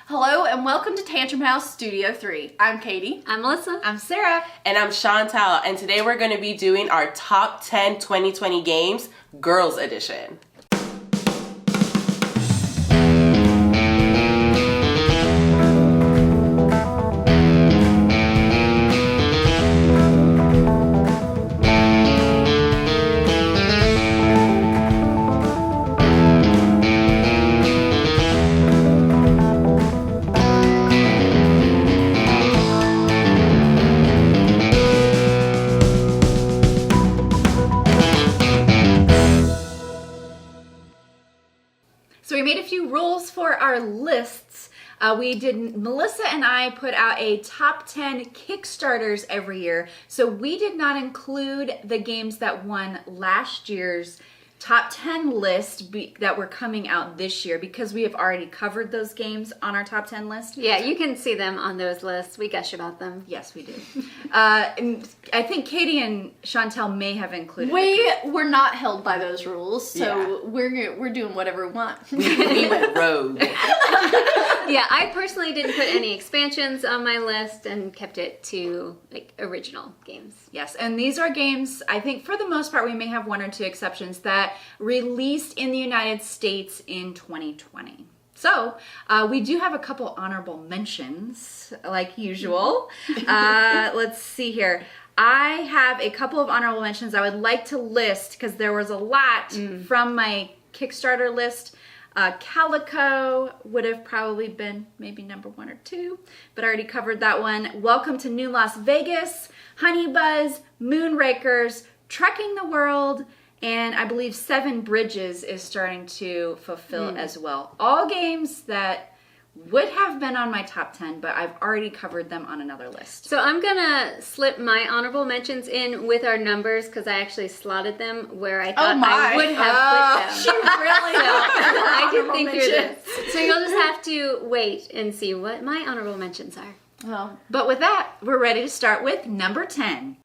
Hello and welcome to Tantrum House Studio 3. I'm Katie. I'm Melissa. I'm Sarah. And I'm Chantal, and today we're going to be doing our top 10 2020 games, Girls Edition. So we made a few rules for our lists. Melissa and I put out a top 10 Kickstarters every year. So we did not include the games that won last year's top 10 list that were coming out this year because we have already covered those games on our top 10 list. Yeah, you can see them on those lists. We gush about them. Yes, we do. And I think Katie and Chantal may have included. We're not held by those rules, so we're doing whatever we want. We went rogue. Yeah, I personally didn't put any expansions on my list and kept it to like original games. Yes, and these are games, I think for the most part, we may have one or two exceptions that released in the United States in 2020. So, we do have a couple honorable mentions, like usual. Let's see here. I have a couple of honorable mentions I would like to list because there was a lot from my Kickstarter list. Calico would have probably been maybe number 1 or 2, but I already covered that one. Welcome to New Las Vegas, Honey Buzz, Moonrakers, Trekking the World, and I believe Seven Bridges is starting to fulfill as well. All games that would have been on my top 10, but I've already covered them on another list. So I'm gonna slip my honorable mentions in with our numbers because I actually slotted them where I thought I would have put them. She really I did think through this. So you'll just have to wait and see what my honorable mentions are. Well, but with that, we're ready to start with number 10.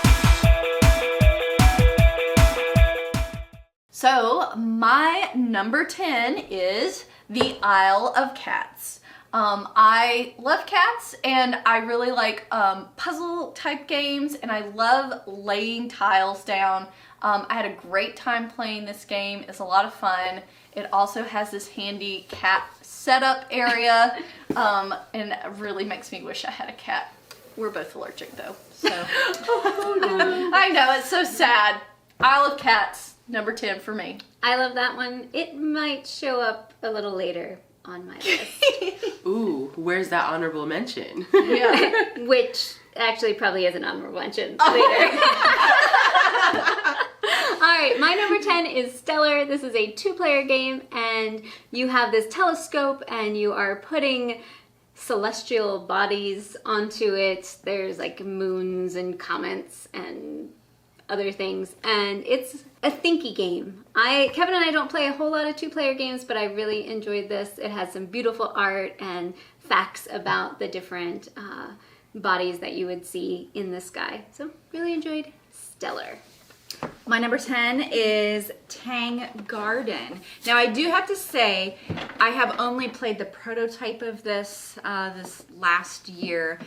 So my number 10 is The Isle of Cats. I love cats and I really like puzzle type games and I love laying tiles down. I had a great time playing this game. It's a lot of fun. It also has this handy cat setup area and it really makes me wish I had a cat. We're both allergic though, so. Oh, no. I know, it's so sad. Isle of Cats, number 10 for me. I love that one. It might show up a little later on my list. Ooh, where's that honorable mention? Yeah. Which actually probably is an honorable mention later. Alright, my number 10 is Stellar. This is a 2-player game and you have this telescope and you are putting celestial bodies onto it. There's like moons and comets and other things, and it's a thinky game. Kevin and I don't play a whole lot of 2-player games, but I really enjoyed this. It has some beautiful art and facts about the different bodies that you would see in the sky. So really enjoyed Stellar. My number 10 is Tang Garden. Now I do have to say, I have only played the prototype of this this last year.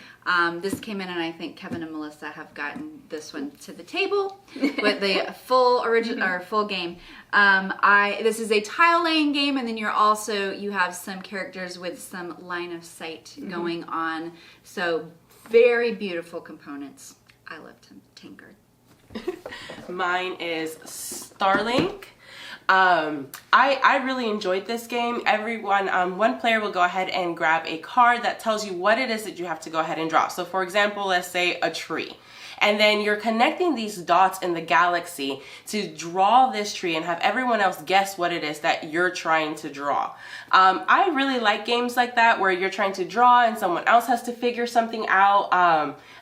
This came in and I think Kevin and Melissa have gotten this one to the table with the full original or full game. This is a tile laying game and then you have some characters with some line of sight going on. So very beautiful components. I love Tang Garden. Mine is Starlink. I really enjoyed this game. One player will go ahead and grab a card that tells you what it is that you have to go ahead and draw. So for example, let's say a tree. And then you're connecting these dots in the galaxy to draw this tree and have everyone else guess what it is that you're trying to draw. I really like games like that where you're trying to draw and someone else has to figure something out.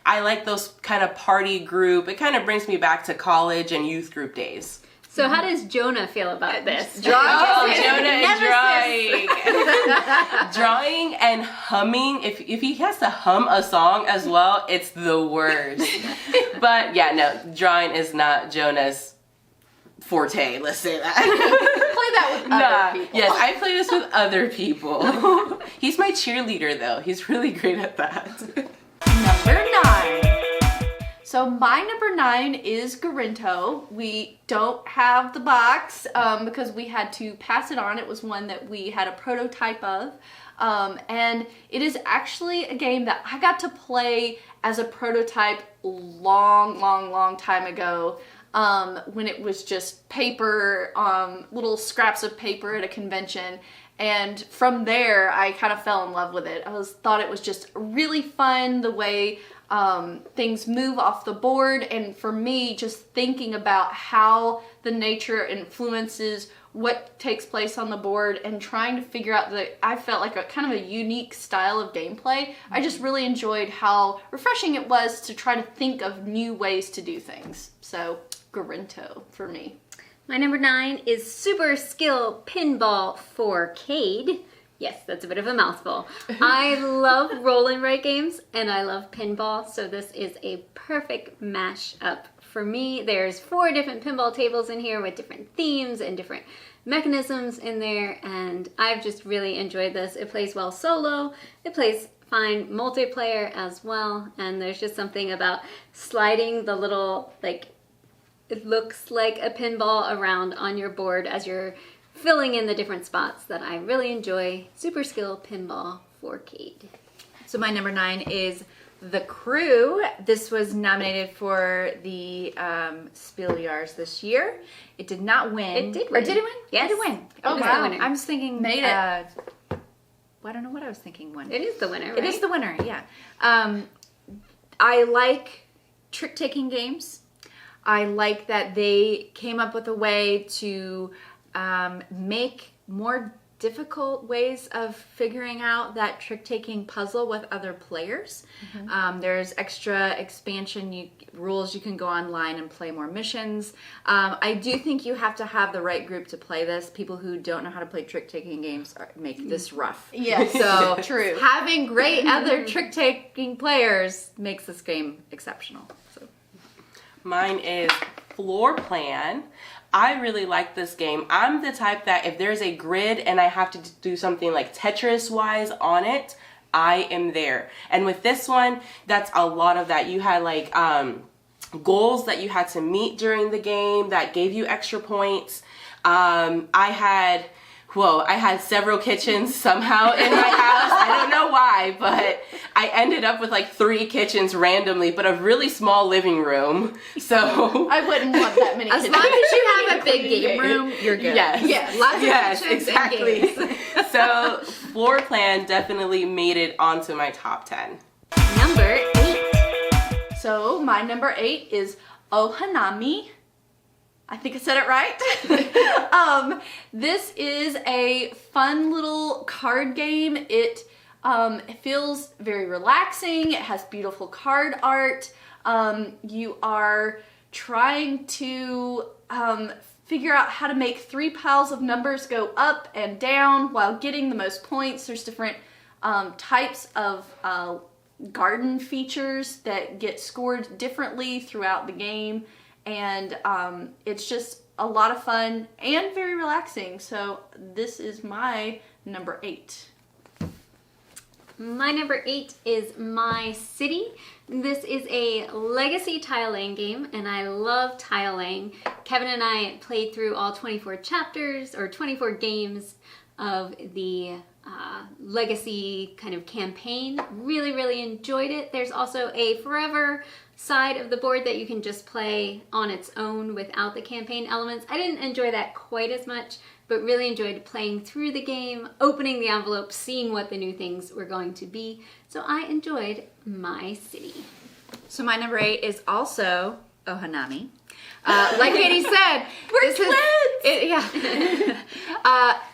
I like those kind of party group. It kind of brings me back to college and youth group days. So how does Jonah feel about this? Oh, Jonah is drawing. Drawing and humming. If he has to hum a song as well, it's the worst. But yeah, no, drawing is not Jonah's forte, let's say that. Play that with other people. Yes, I play this with other people. He's my cheerleader though. He's really great at that. Number 9. So my number 9 is Gorinto. We don't have the box because we had to pass it on. It was one that we had a prototype of. And it is actually a game that I got to play as a prototype long time ago when it was just paper, little scraps of paper at a convention. And from there, I kind of fell in love with it. Thought it was just really fun the way things move off the board, and for me, just thinking about how the nature influences what takes place on the board and trying to figure out I felt like a kind of a unique style of gameplay. I just really enjoyed how refreshing it was to try to think of new ways to do things. So, Gorinto for me. My number 9 is Super Skill Pinball for Cade. Yes, that's a bit of a mouthful. I love roll and write games, and I love pinball, so this is a perfect mash-up for me. There's 4 different pinball tables in here with different themes and different mechanisms in there, and I've just really enjoyed this. It plays well solo, it plays fine multiplayer as well, and there's just something about sliding the little, like, it looks like a pinball around on your board as you're filling in the different spots that I really enjoy. Super Skill Pinball for Cade. So my number 9 is The Crew. This was nominated for the Spieliars this year. It did not win. It did win. Or did it win? Yes. It did win. It was wow. the winner. I was thinking... Made it. I don't know what I was thinking won. It is the winner, right? It is the winner, yeah. I like trick-taking games. I like that they came up with a way to make more difficult ways of figuring out that trick-taking puzzle with other players. There's extra expansion rules. You can go online and play more missions. I do think you have to have the right group to play this. People who don't know how to play trick-taking games make this rough. Yes, So true. having great other trick-taking players makes this game exceptional. So. Mine is Floor Plan. I really like this game. I'm the type that if there's a grid and I have to do something like Tetris-wise on it, I am there. And with this one, that's a lot of that. You had like goals that you had to meet during the game that gave you extra points. I had several kitchens somehow in my house. I don't know why, but I ended up with like 3 kitchens randomly, but a really small living room. So I wouldn't want that many As kitchens. long as you have a big game room, you're good. Yes. Yes. Lots of Yes, kitchens exactly. and games. So Floor Plan definitely made it onto my top 10. Number 8. So my number 8 is Ohanami. I think I said it right. This is a fun little card game. It feels very relaxing. It has beautiful card art. You are trying to figure out how to make 3 piles of numbers go up and down while getting the most points. There's different types of garden features that get scored differently throughout the game. And it's just a lot of fun and very relaxing. So this is my number 8. My number 8 is My City. This is a legacy tile laying game, and I love tile laying. Kevin and I played through all 24 chapters or 24 games of the legacy kind of campaign. Really enjoyed it. There's also a forever side of the board that you can just play on its own without the campaign elements. I didn't enjoy that quite as much, but really enjoyed playing through the game, opening the envelope, seeing what the new things were going to be. So I enjoyed My City. So my number 8 is also Ohanami. Like Katie said, We're twins!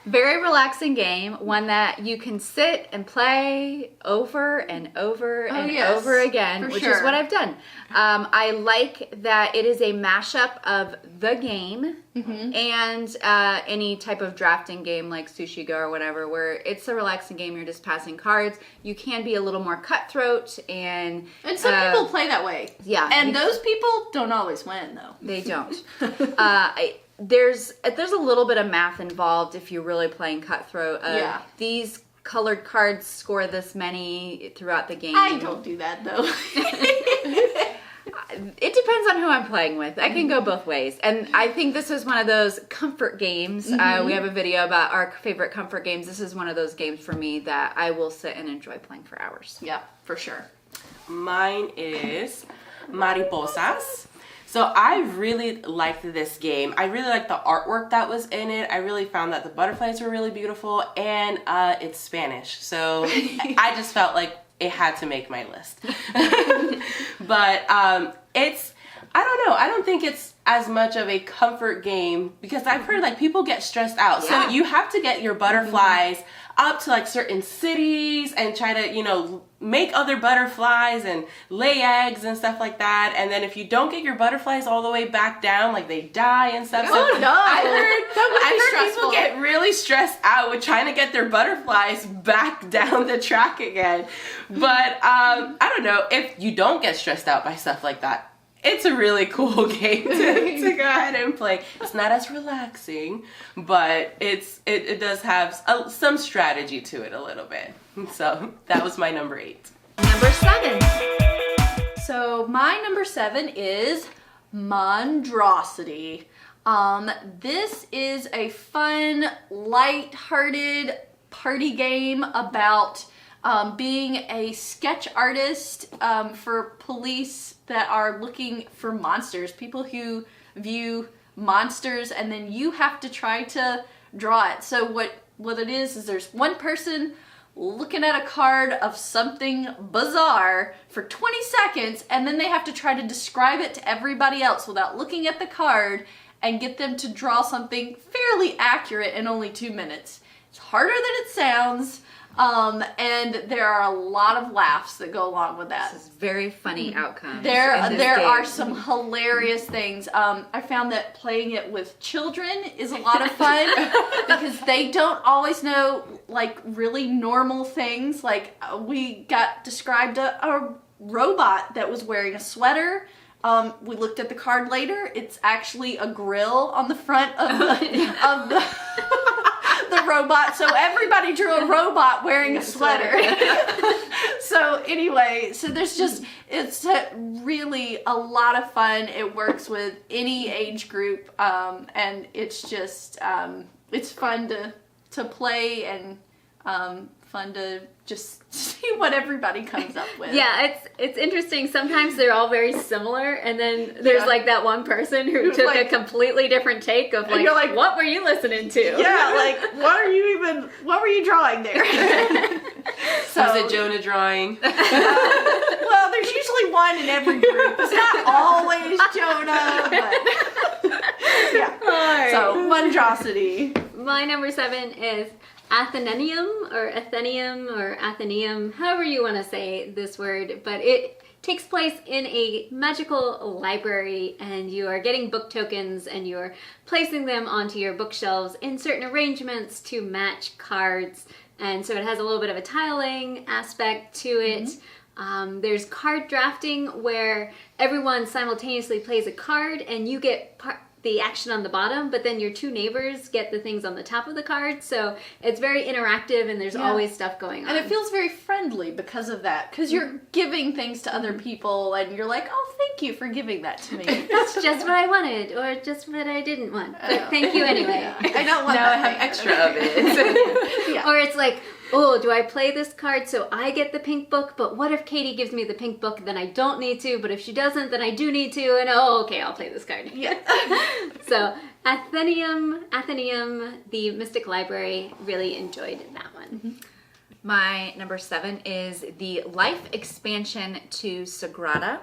Very relaxing game, one that you can sit and play over and over and yes, over again, for which sure. is what I've done. I like that it is a mashup of the game and any type of drafting game like Sushi Go or whatever, where it's a relaxing game, you're just passing cards. You can be a little more cutthroat and some people play that way. Yeah. And those people don't always win, though. They don't. there's a little bit of math involved if you're really playing Cutthroat. Yeah. These colored cards score this many throughout the game. I don't do that though. It depends on who I'm playing with. I can go both ways. And I think this is one of those comfort games. We have a video about our favorite comfort games. This is one of those games for me that I will sit and enjoy playing for hours. Yeah, for sure. Mine is Mariposas. So I really liked this game. I really liked the artwork that was in it. I really found that the butterflies were really beautiful, and it's Spanish. So I just felt like it had to make my list. But it's, I don't know, I don't think it's as much of a comfort game because I've heard like people get stressed out. Yeah. So you have to get your butterflies up to like certain cities and try to, you know, make other butterflies and lay eggs and stuff like that. And then if you don't get your butterflies all the way back down, like they die and stuff. Oh, so no. I heard stressful. people get really stressed out with trying to get their butterflies back down the track again. But I don't know, if you don't get stressed out by stuff like that, it's a really cool game to go ahead and play. It's not as relaxing, but it does have some strategy to it a little bit. So that was my number 8. Number 7. So my number 7 is MonsDRAWsity. This is a fun, light-hearted party game about being a sketch artist for police that are looking for monsters, people who view monsters, and then you have to try to draw it. So what it is there's one person looking at a card of something bizarre for 20 seconds, and then they have to try to describe it to everybody else without looking at the card and get them to draw something fairly accurate in only 2 minutes. It's harder than it sounds. And there are a lot of laughs that go along with that. This is very funny outcomes. There in this are game. some hilarious things. I found that playing it with children is a lot of fun because they don't always know like really normal things. Like we got described a robot that was wearing a sweater. We looked at the card later. It's actually a grill on the front of the the robot. So everybody drew a robot wearing a sweater. So anyway, so there's just, it's really a lot of fun. It works with any age group. And it's just, it's fun to play and fun to just see what everybody comes up with. Yeah, it's interesting. Sometimes they're all very similar, and then there's Yeah. like that one person who Who's took like- a completely different take of like, you're like, what were you listening to? Yeah, like what were you drawing there? So Was it Jonah drawing? well, there's usually one in every group. It's not always Jonah, but yeah. Alright. So MonsDRAWsity. My number 7 is Atheneum or Atheneum, however you want to say this word, but it takes place in a magical library, and you are getting book tokens and you're placing them onto your bookshelves in certain arrangements to match cards. And so it has a little bit of a tiling aspect to it. There's card drafting where everyone simultaneously plays a card and you get the action on the bottom, but then your 2 neighbors get the things on the top of the card. So it's very interactive and there's Yeah. always stuff going on. And it feels very friendly because of that. Because you're giving things to other people and you're like, oh, thank you for giving that to me. That's just what I wanted, or just what I didn't want. But thank you anyway. I don't want Now I that have thing. extra of it. Yeah. Or it's like, oh, do I play this card so I get the pink book? But what if Katie gives me the pink book? Then I don't need to. But if she doesn't, then I do need to. And oh, okay, I'll play this card. Yeah. So Atheneum, the Mystic Library, really enjoyed that one. My number 7 is the life expansion to Sagrada.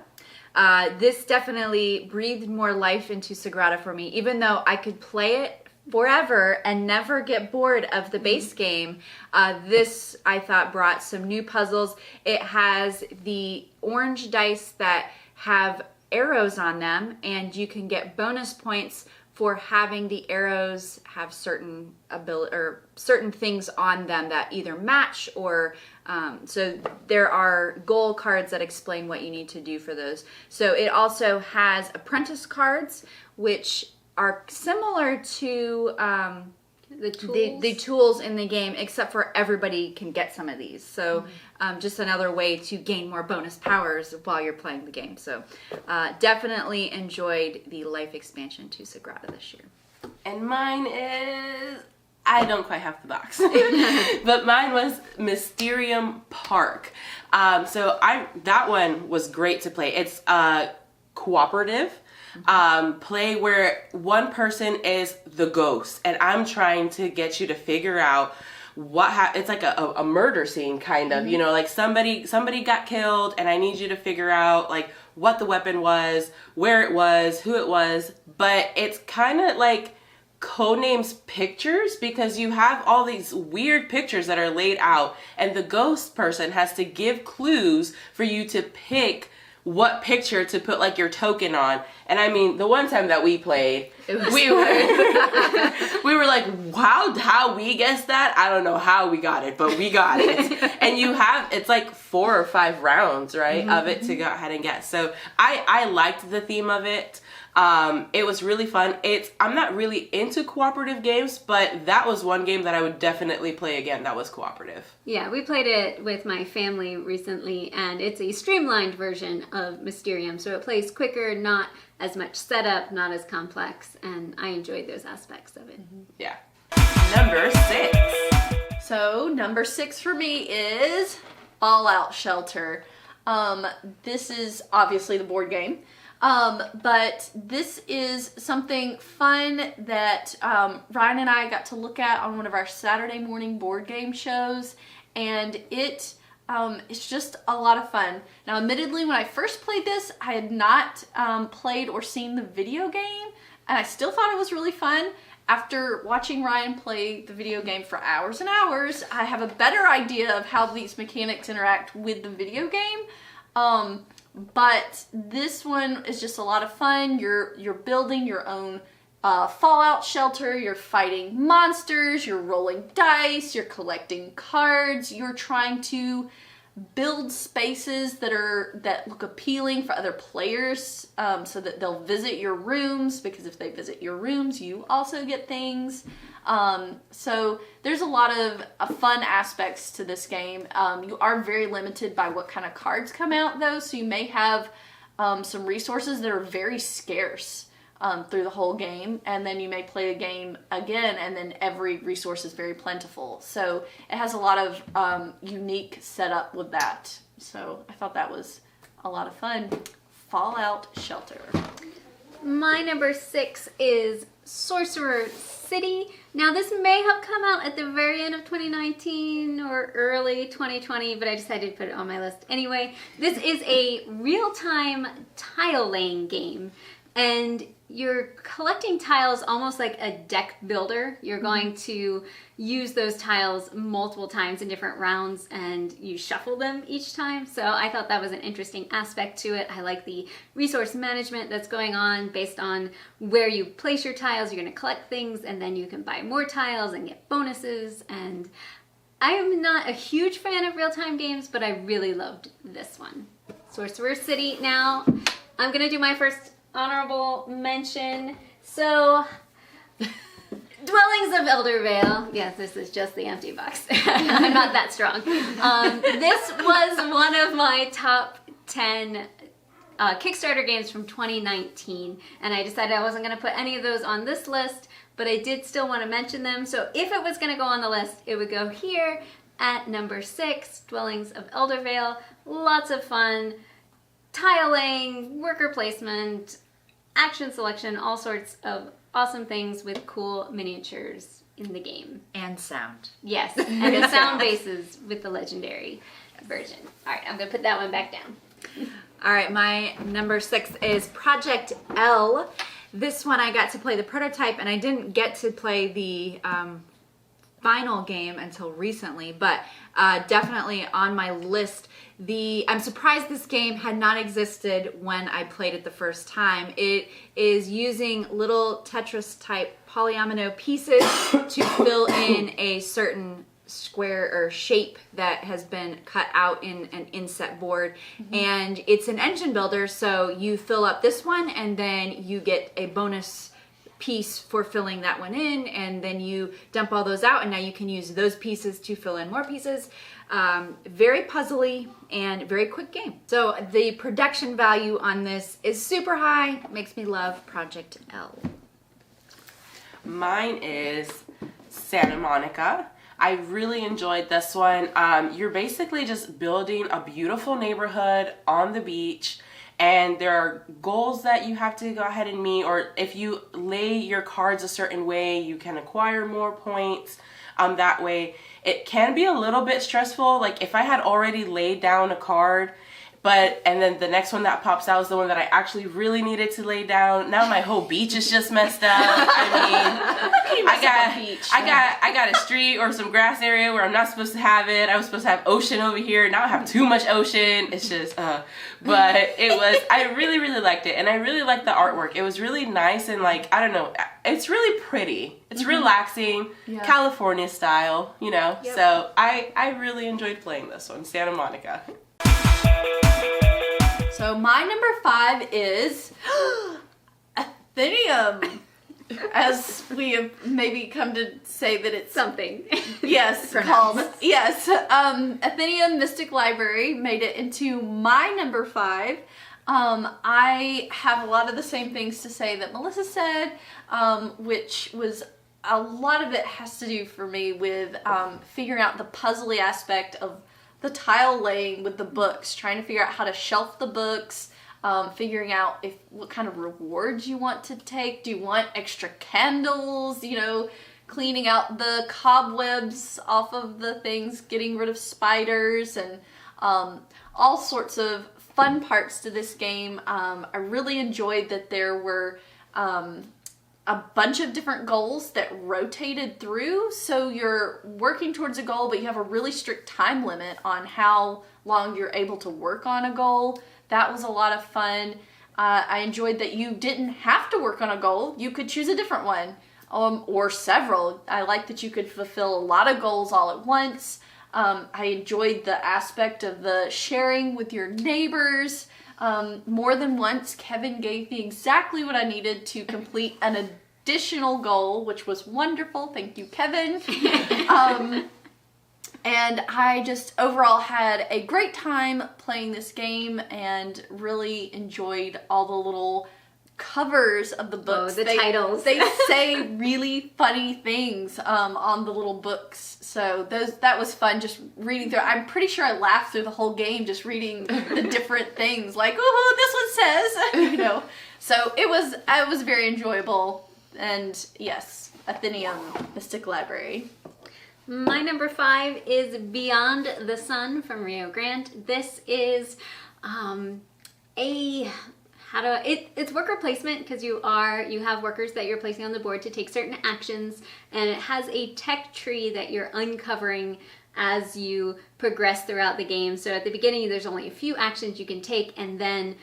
This definitely breathed more life into Sagrada for me, even though I could play it forever and never get bored of the base game. This, I thought, brought some new puzzles. It has the orange dice that have arrows on them, and you can get bonus points for having the arrows have certain ability or certain things on them that either match or so there are goal cards that explain what you need to do for those. So it also has apprentice cards, which are similar to The tools. the tools in the game, except for everybody can get some of these. So just another way to gain more bonus powers while you're playing the game. So definitely enjoyed the life expansion to Sagrada this year. And mine is, I don't quite have the box, but mine was Mysterium Park. So that one was great to play. It's cooperative. Play where one person is the ghost, and I'm trying to get you to figure out it's like a murder scene kind of, you know, like somebody got killed, and I need you to figure out like what the weapon was, where it was, who it was. But it's kind of like Codenames pictures, because you have all these weird pictures that are laid out, and the ghost person has to give clues for you to pick what picture to put like your token on. And I mean, the one time that we played, we were like, wow, how we guessed that? I don't know how we got it, but we got it. And it's like 4 or 5 rounds, right, of it to go ahead and guess. So I liked the theme of it. It was really fun. I'm not really into cooperative games, but that was one game that I would definitely play again that was cooperative. Yeah, we played it with my family recently, and it's a streamlined version of Mysterium, so it plays quicker, not as much setup, not as complex, and I enjoyed those aspects of it. Yeah. Number 6. So number 6 for me is Fallout Shelter. This is obviously the board game. But this is something fun that Ryan and I got to look at on one of our Saturday morning board game shows, and it's just a lot of fun. Now, admittedly, when I first played this, I had not played or seen the video game, and I still thought it was really fun. After watching Ryan play the video game for hours and hours, I have a better idea of how these mechanics interact with the video game. But this one is just a lot of fun. You're building your own fallout shelter. You're fighting monsters. You're rolling dice. You're collecting cards. You're trying to build spaces that look appealing for other players, so that they'll visit your rooms, because if they visit your rooms, you also get things. So there's a lot of fun aspects to this game. You are very limited by what kind of cards come out, though, so you may have some resources that are very scarce through the whole game, and then you may play the game again, and then every resource is very plentiful. So it has a lot of unique setup with that. So I thought that was a lot of fun. Fallout Shelter. My number 6 is Sorcerer City. Now, this may have come out at the very end of 2019 or early 2020, but I decided to put it on my list anyway. This is a real-time tile laying game, and you're collecting tiles almost like a deck builder. You're going to use those tiles multiple times in different rounds, and you shuffle them each time. So I thought that was an interesting aspect to it. I like the resource management that's going on based on where you place your tiles. You're going to collect things, and then you can buy more tiles and get bonuses. And I am not a huge fan of real-time games, but I really loved this one. Sorcerer City. Now, I'm going to do my first honorable mention. So, Dwellings of Eldervale. Yes, this is just the empty box. I'm not that strong. This was one of my top 10 Kickstarter games from 2019, and I decided I wasn't going to put any of those on this list, but I did still want to mention them. So if it was going to go on the list, it would go here at number 6, Dwellings of Eldervale. Lots of fun. Tile laying, worker placement, action selection, all sorts of awesome things with cool miniatures in the game. And sound. Yes, and the sound bases with the legendary version. All right, I'm going to put that one back down. All right, my number 6 is Project L. This one I got to play the prototype, and I didn't get to play the final game until recently, but definitely on my list. I'm surprised this game had not existed when I played it the first time. It is using little Tetris type polyomino pieces to fill in a certain square or shape that has been cut out in an inset board. And it's an engine builder, so you fill up this one and then you get a bonus piece for filling that one in, and then you dump all those out, and now you can use those pieces to fill in more pieces. Very puzzly and very quick game. So the production value on this is super high. Makes me love Project L. Mine is Santa Monica. I really enjoyed this one. You're basically just building a beautiful neighborhood on the beach, and there are goals that you have to go ahead and meet, or if you lay your cards a certain way, you can acquire more points. That way, it can be a little bit stressful. Like if I had already laid down a card, and then the next one that pops out is the one that I actually really needed to lay down. Now my whole beach is just messed up. I mean, I got a street or some grass area where I'm not supposed to have it. I was supposed to have ocean over here. Now I have too much ocean. It's just, but I really, really liked it. And I really liked the artwork. It was really nice and like, I don't know, it's really pretty. It's relaxing, California style, you know? Yep. So I really enjoyed playing this one, Santa Monica. So my number 5 is Atheneum. As we have maybe come to say that it's Something. yes, called Atheneum Mystic Library made it into my number 5. I have a lot of the same things to say that Melissa said, which was a lot of it has to do for me with figuring out the puzzly aspect of the tile laying with the books, trying to figure out how to shelf the books, figuring out what kind of rewards you want to take. Do you want extra candles, you know, cleaning out the cobwebs off of the things, getting rid of spiders, and all sorts of fun parts to this game. I really enjoyed that there were a bunch of different goals that rotated through, so you're working towards a goal, but you have a really strict time limit on how long you're able to work on a goal. That was a lot of fun. I enjoyed that you didn't have to work on a goal. You could choose a different one, or several. I like that you could fulfill a lot of goals all at once. I enjoyed the aspect of the sharing with your neighbors. More than once, Kevin gave me exactly what I needed to complete an additional goal, which was wonderful. Thank you, Kevin. And I just overall had a great time playing this game and really enjoyed all the little covers of the books. Oh, the titles. They say really funny things on the little books. So that was fun just reading through. I'm pretty sure I laughed through the whole game just reading the different things. Like, oh, this one says, you know. So it was very enjoyable. And yes, Atheneum Mystic Library. My number 5 is Beyond the Sun from Rio Grande. This is it's worker placement because you have workers that you're placing on the board to take certain actions, and it has a tech tree that you're uncovering as you progress throughout the game. So at the beginning there's only a few actions you can take, and then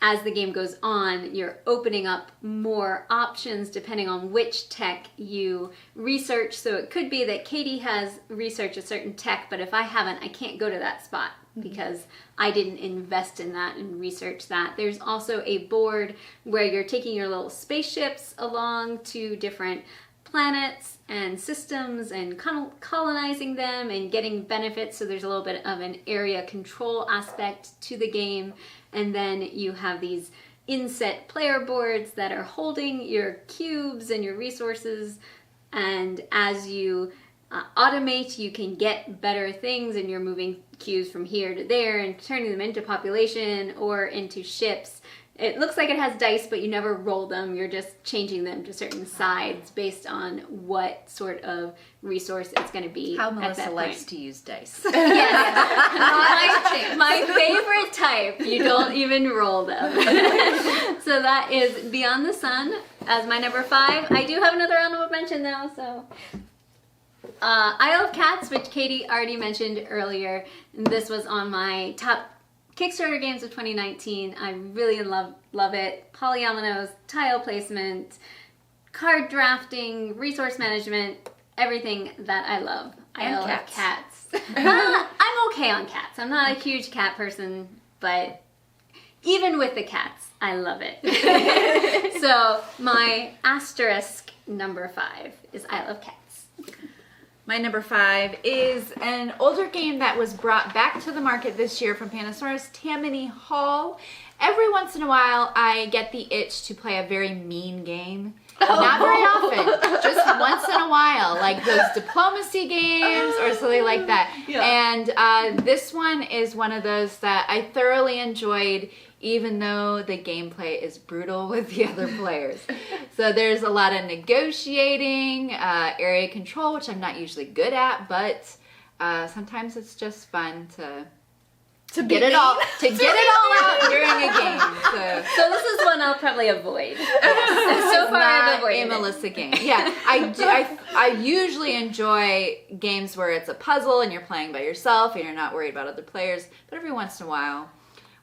as the game goes on, you're opening up more options depending on which tech you research. So it could be that Katie has researched a certain tech, but if I haven't, I can't go to that spot because I didn't invest in that and research that. There's also a board where you're taking your little spaceships along to different planets and systems and colonizing them and getting benefits. So there's a little bit of an area control aspect to the game. And then you have these inset player boards that are holding your cubes and your resources. And as you automate, you can get better things, and you're moving cubes from here to there and turning them into population or into ships. It looks like it has dice, but you never roll them. You're just changing them to certain sides based on what sort of resource it's going to be. How Melissa likes to use dice. Yes. my favorite type. You don't even roll them. So that is Beyond the Sun as my number 5. I do have another honorable mention though, so... Isle of Cats, which Katie already mentioned earlier. This was on my top Kickstarter games of 2019. I really love it. Polyominoes, tile placement, card drafting, resource management, everything that I love. Isle of Cats. I'm okay on cats. I'm not a huge cat person, but Even with the cats, I love it. So my asterisk number 5 is Isle of Cats. My number 5 is an older game that was brought back to the market this year from Pandasaurus, Tammany Hall. Every once in a while, I get the itch to play a very mean game. Not very often, just once in a while, like those diplomacy games or something like that. Yeah. And this one is one of those that I thoroughly enjoyed, even though the gameplay is brutal with the other players. So there's a lot of negotiating, area control, which I'm not usually good at, but sometimes it's just fun to get it all out during a game. So this is one I'll probably avoid. So far I've avoided a Melissa game. Yeah, I usually enjoy games where it's a puzzle and you're playing by yourself and you're not worried about other players. But every once in a while,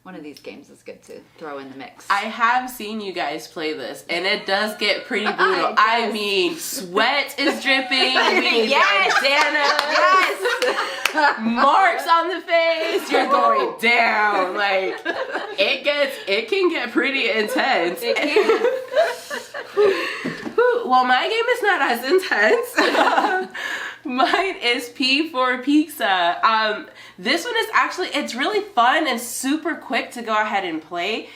one of these games is good to throw in the mix. I have seen you guys play this, and it does get pretty brutal. I mean, sweat is dripping. Yes, yes, marks on the face. You're going down. Like it can get pretty intense. It can. Well, my game is not as intense. Mine is P for Pizza. This one is actually, it's really fun and super quick to go ahead and play.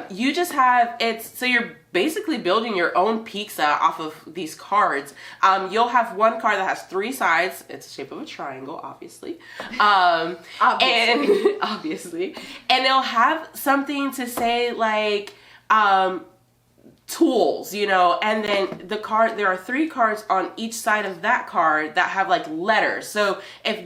You just have, so you're basically building your own pizza off of these cards. You'll have one card that has 3 sides. It's the shape of a triangle, obviously. Obviously. And it'll have something to say like, tools, you know, and then there are 3 cards on each side of that card that have like letters. So if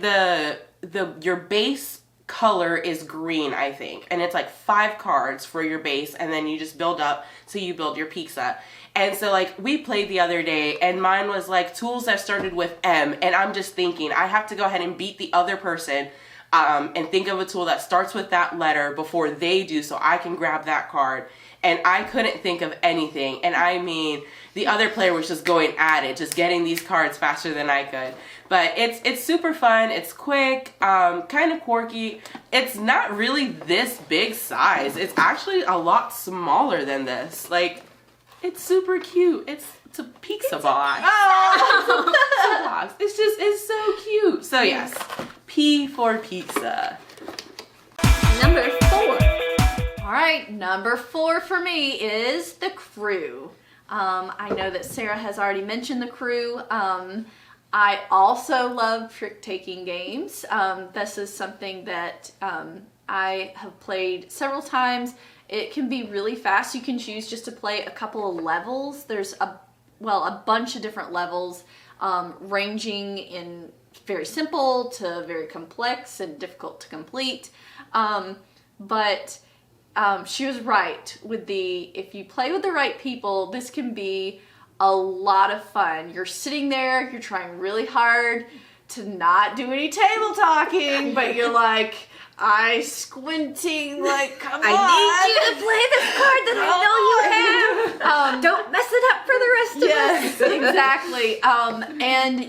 your base color is green, I think, and it's like 5 cards for your base, and then you just build up, so you build your pizza. And so like we played the other day, and mine was like tools that started with M, and I'm just thinking I have to go ahead and beat the other person and think of a tool that starts with that letter before they do, so I can grab that card. And I couldn't think of anything. And I mean, the other player was just going at it, just getting these cards faster than I could. But it's super fun. It's quick, kind of quirky. It's not really this big size. It's actually a lot smaller than this. Like, it's super cute. It's a pizza box. Pizza box. It's so cute. So yes, P for Pizza. Number 4. All right, number 4 for me is The Crew. I know that Sarah has already mentioned The Crew. I also love trick-taking games. This is something that I have played several times. It can be really fast. You can choose just to play a couple of levels. There's a bunch of different levels, ranging in very simple to very complex and difficult to complete. But she was right with if you play with the right people, this can be a lot of fun. You're sitting there, you're trying really hard to not do any table talking, but you're like, squinting like, come on. I need you to play this card that I know you have. Don't mess it up for the rest of us. Yes, exactly. And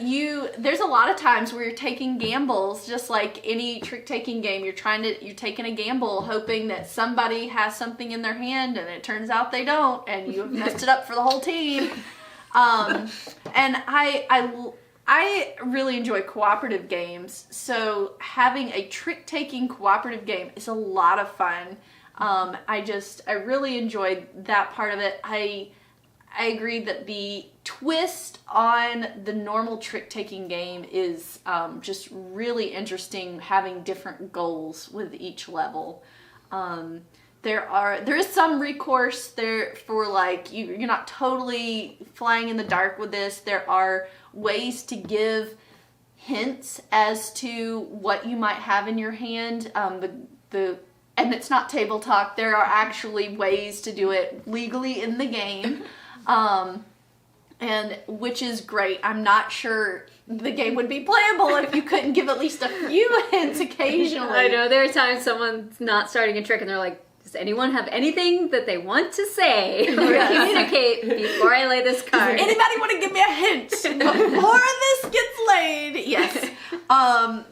there's a lot of times where you're taking gambles, just like any trick-taking game. You're taking a gamble, hoping that somebody has something in their hand, and it turns out they don't, and you have messed it up for the whole team. And I really enjoy cooperative games, so having a trick-taking cooperative game is a lot of fun. I really enjoyed that part of it. I agree that the twist on the normal trick-taking game is just really interesting, having different goals with each level. There is some recourse there for like, you're not totally flying in the dark with this. There are ways to give hints as to what you might have in your hand. And it's not table talk. There are actually ways to do it legally in the game, and which is great. I'm not sure the game would be playable if you couldn't give at least a few hints occasionally. I know, there are times someone's not starting a trick and they're like, does anyone have anything that they want to say or communicate before I lay this card? Anybody want to give me a hint before this gets laid? Yes.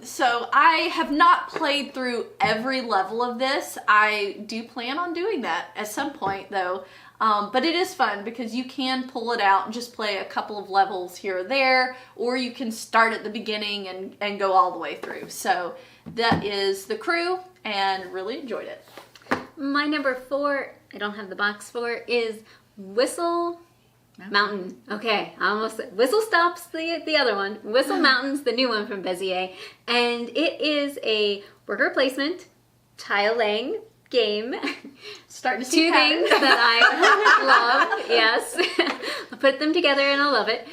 So I have not played through every level of this. I do plan on doing that at some point, though. But it is fun because you can pull it out and just play a couple of levels here or there, or you can start at the beginning and go all the way through. So that is The Crew, and really enjoyed it. My number 4, I don't have the box for, is Whistle Mountain. Okay, I almost said Whistle Stops the other one. Whistle Mountain's the new one from Bezier, and it is a worker placement tile laying game. Starting to see Two things that I love. Yes, I put them together and I love it.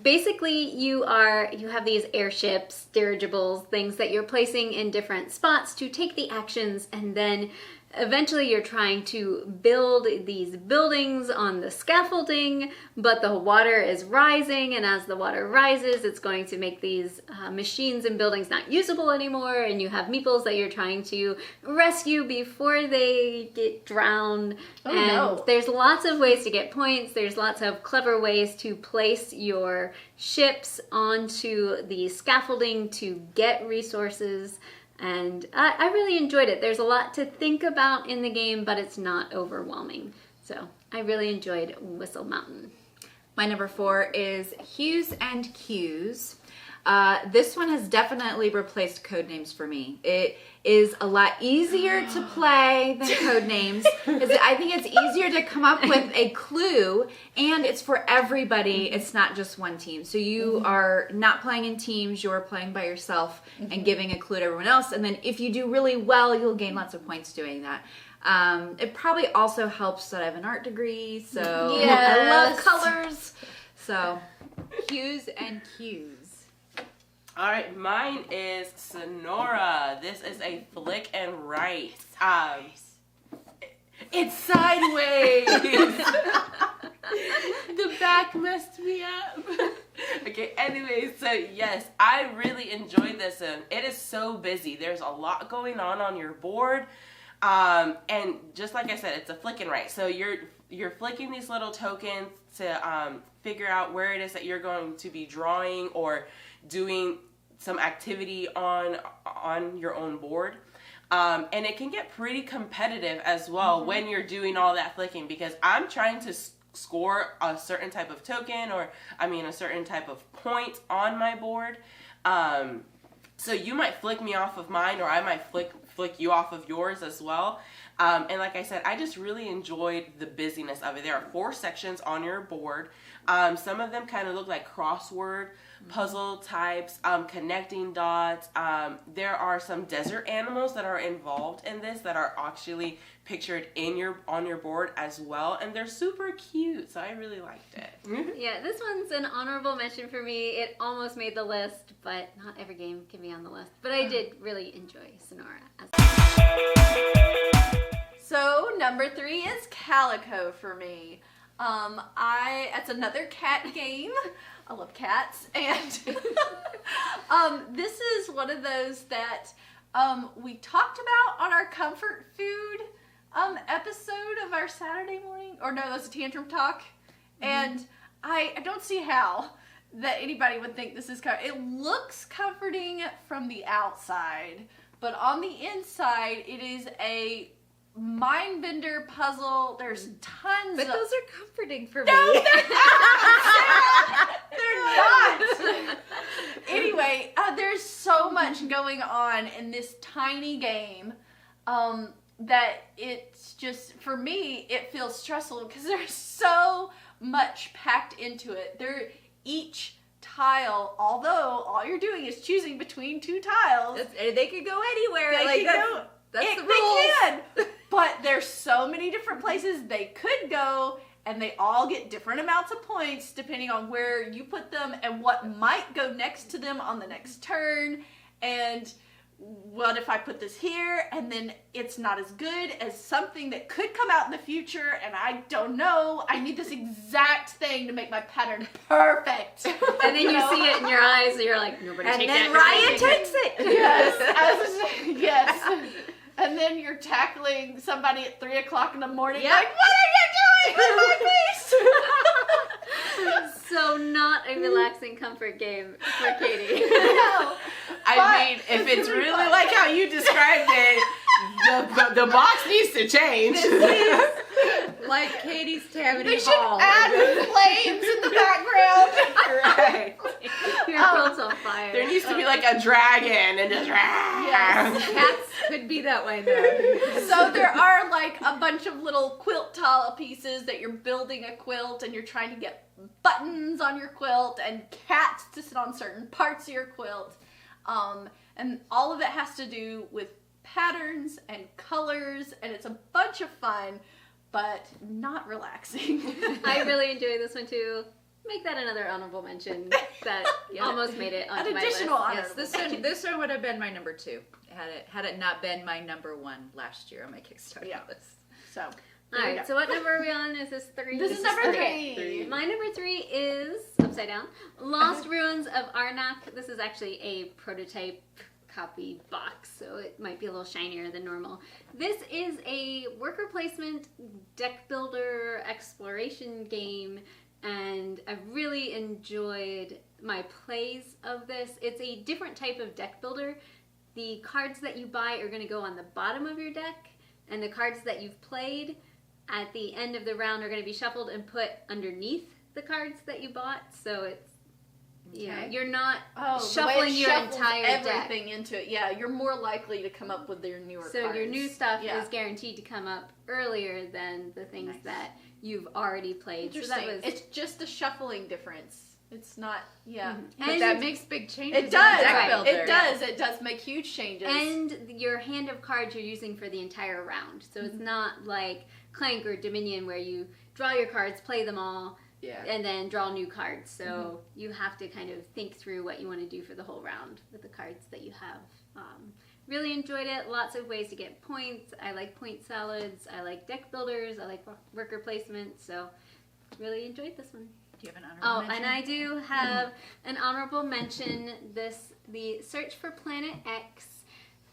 Basically, you have these airships, dirigibles, things that you're placing in different spots to take the actions, and then eventually you're trying to build these buildings on the scaffolding, but the water is rising, and as the water rises, it's going to make these machines and buildings not usable anymore, and you have meeples that you're trying to rescue before they get drowned. There's lots of ways to get points. There's lots of clever ways to place your ships onto the scaffolding to get resources. And I really enjoyed it. There's a lot to think about in the game, but it's not overwhelming. So I really enjoyed Whistle Mountain. My number 4 is Hues and Cues. This one has definitely replaced Codenames for me. It is a lot easier to play than Codenames. I think it's easier to come up with a clue, and it's for everybody. It's not just one team. So you are not playing in teams. You're playing by yourself and giving a clue to everyone else. And then if you do really well, you'll gain lots of points doing that. It probably also helps that I have an art degree, so I love colors. So Hues and Cues. All right, mine is Sonora. This is a flick and write. It's sideways. The back messed me up. Okay, anyways, so yes, I really enjoyed this one. It is so busy. There's a lot going on your board. And just like I said, it's a flick and write. So you're flicking these little tokens to figure out where it is that you're going to be drawing or doing some activity on your own board. And it can get pretty competitive as well when you're doing all that flicking, because I'm trying to score a certain type of token, or a certain type of point on my board. So you might flick me off of mine, or I might flick you off of yours as well. And like I said, I just really enjoyed the busyness of it. There are 4 sections on your board. Some of them kind of look like crossword puzzle types, connecting dots. There are some desert animals that are involved in this that are actually pictured on your board as well, and they're super cute, so I really liked it. Yeah, this one's an honorable mention for me. It almost made the list, but not every game can be on the list. But I did really enjoy Sonora. So number 3 is Calico for me. It's another cat game. I love cats, and this is one of those that we talked about on our comfort food episode of our Saturday morning, or no, that's a Tantrum Talk, and I don't see how that anybody would think this is it looks comforting from the outside, but on the inside it is a mind bender puzzle. There's tons But of... those are comforting for me. No, they're not. They're not. Anyway, there's so much going on in this tiny game that it's just, for me, it feels stressful because there's so much packed into it. Each tile, although all you're doing is choosing between 2 tiles. They could go anywhere. That's the rules. They can. But there's so many different places they could go, and they all get different amounts of points depending on where you put them and what might go next to them on the next turn. And what if I put this here and then it's not as good as something that could come out in the future, and I don't know. I need this exact thing to make my pattern perfect. And then you see it in your eyes, and you're like, nobody take that. And then Ryan takes it. Yes. Yes. And then you're tackling somebody at 3 o'clock in the morning. Yep. Like, what are you doing with my face? So not a relaxing comfort game for Katie. No. I mean, if it's really like how you described it, the box needs to change. Like Katie's Tammany They should Hall. add flames in the background. Right. Your world's on fire. There needs to be like a dragon and just Yes. Cats could be that way though. So there are like a bunch of little quilt tile pieces that you're building a quilt, and you're trying to get buttons on your quilt and cats to sit on certain parts of your quilt. And all of it has to do with patterns and colors, and it's a bunch of fun, but not relaxing. I really enjoy this one too. Make that another honorable mention. That almost made it onto An my additional list. honor. Yes, this one would have been my number 2 had it not been my number 1 last year on my Kickstarter Yeah. list. So, All right, so what number are we on? Is this 3? this is number Okay. 3. My number 3 is upside down. Lost Ruins of Arnak. This is actually a prototype copy box, so it might be a little shinier than normal. This is a worker placement deck builder exploration game, and I really enjoyed my plays of this. It's a different type of deck builder. The cards that you buy are going to go on the bottom of your deck, and the cards that you've played at the end of the round are going to be shuffled and put underneath the cards that you bought. So it's, you know, you're not shuffling your entire everything deck. into it. Yeah, you're more likely to come up with your newer So cards. your new stuff Yeah. is guaranteed to come up earlier than the things that you've already played. So Interesting. that was, It's just a shuffling difference. It's not, yeah. Mm-hmm. But that makes big changes. It in does. the deck Right. builder. It does. It does make huge changes. and your hand of cards you're using for the entire round. So it's not like Clank or Dominion where you draw your cards, play them all, Yeah. and then draw new cards. So you have to kind of think through what you want to do for the whole round with the cards that you have. Really enjoyed it. Lots of ways to get points. I like point salads. I like deck builders. I like worker placement. So really enjoyed this one. Do you have an honorable Oh, mention? and I do have an honorable mention. The Search for Planet X.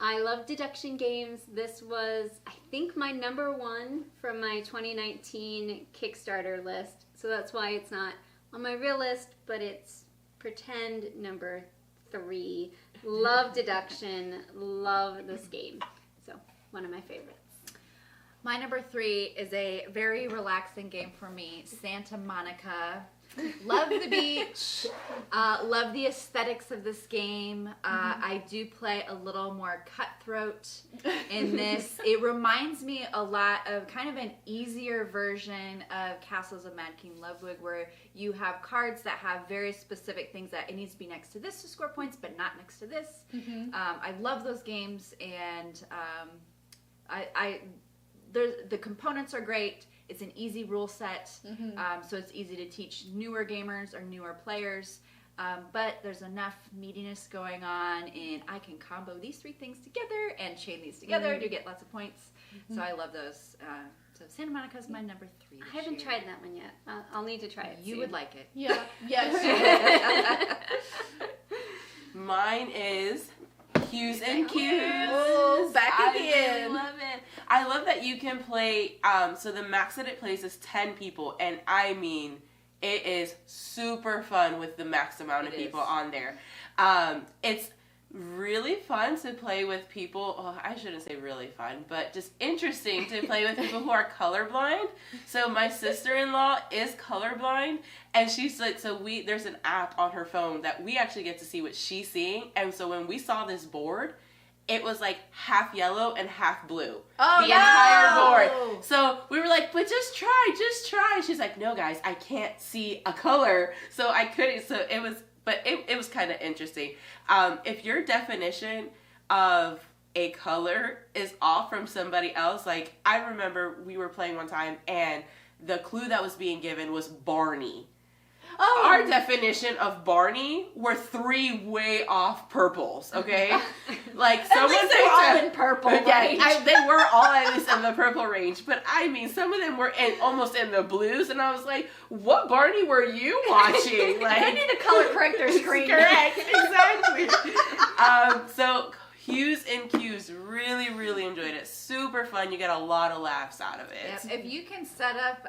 I love deduction games. This was, I think, my number 1 from my 2019 Kickstarter list. So that's why it's not on my real list, but it's pretend number 3. Love deduction. Love this game. So one of my favorites. My number 3 is a very relaxing game for me, Santa Monica. Love the beach. Love the aesthetics of this game. I do play a little more cutthroat in this. It reminds me a lot of kind of an easier version of Castles of Mad King Lovewood, where you have cards that have very specific things that it needs to be next to this to score points, but not next to this. I love those games, and the components are great. It's an easy rule set, so it's easy to teach newer gamers or newer players. But there's enough meatiness going on, and I can combo these 3 things together and chain these together to get lots of points. So I love those. So Santa Monica is my number 3. I haven't tried that one yet. I'll need to try it. You soon. would like it. yeah. Yes. Mine is Q's and Q's. Oh, back I again. really love it. I love that you can play, so the max that it plays is 10 people, and I mean, it is super fun with the max amount of people on there. It's really fun to play with people, I shouldn't say really fun, but just interesting to play with people who are colorblind. So my sister-in-law is colorblind, and she's like, there's an app on her phone that we actually get to see what she's seeing, and so when we saw this board, it was like half yellow and half blue. Oh, the entire board. So we were like, but just try. She's like, no guys, I can't see a color. So I couldn't, it was kind of interesting. If your definition of a color is off from somebody else, like I remember we were playing one time and the clue that was being given was Barney. Oh. Our definition of Barney were 3 way off purples, okay? Like someone least they were all in purple, right? They were all at least in the purple range, but I mean, some of them were almost in the blues, and I was like, "What Barney were you watching?" Like, I need a color corrector screen. Correct, exactly. So Q's and Q's, really, really enjoyed it. super fun. You get a lot of laughs out of it. Yep. If you can set up